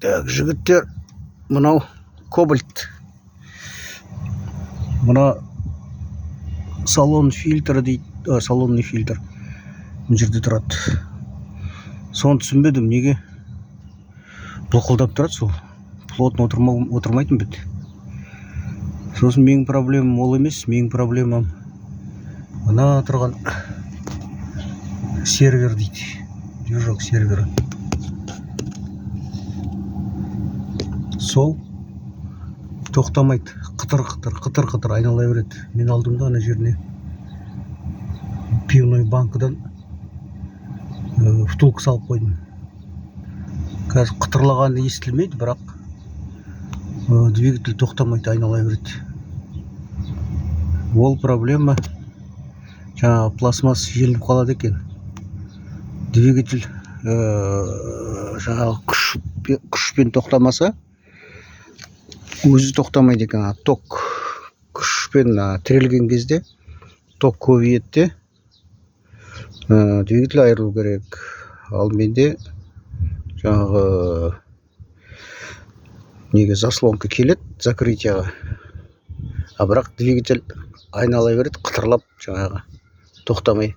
Так, жігіттер, мынау кобальт. Мына салон фильтрі дейді, салонный фильтр. Мына жерде тұрады. Соны түсінбедім, неге бұлқылдап тұрады сол. Плотно отырмайтын бет. Сосын менің проблемам ол емес, менің проблемам мына тұрған сервер дейді. Движок сервері. Сол тоқтамайды, қытыр айнала береді. Мен алдымда ана жеріне пивной банкадан втулка салып қойдым. Қазір қытырлағаны естілмейді, бірақ двигатель тоқтамайды, айнала береді. Ол проблема. Жаңағы пластмасс желініп қалады екен. Двигатель жаңағы күшпен тоқтамаса, өзі тоқтамайды екен. Ток күшпен тірелген кезде ток көбейеді, двигатель айырылу керек. Ал менде жаңағы неге заслонка келеді, закрытияға. Бірақ двигатель айнала береді, қытырлап жаңағы тоқтамай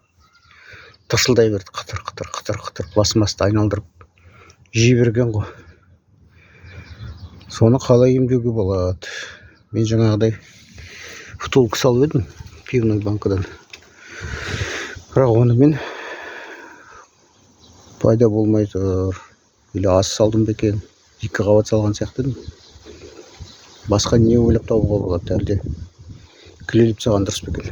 тырсылдай берді. Қытыр пластмассты айналдырып жей берген ғой. Соны қалай емдеуге болады? Мен жаңағыдай втулка салып едім пивной банкадан. Бірақ онымен пайда болмай тұр. Или аз салдым ба екен? 2 қабат салған сияқты едім. Басқа не ойлап табуға болады? Әлде клейліп салған дұрыс па екен?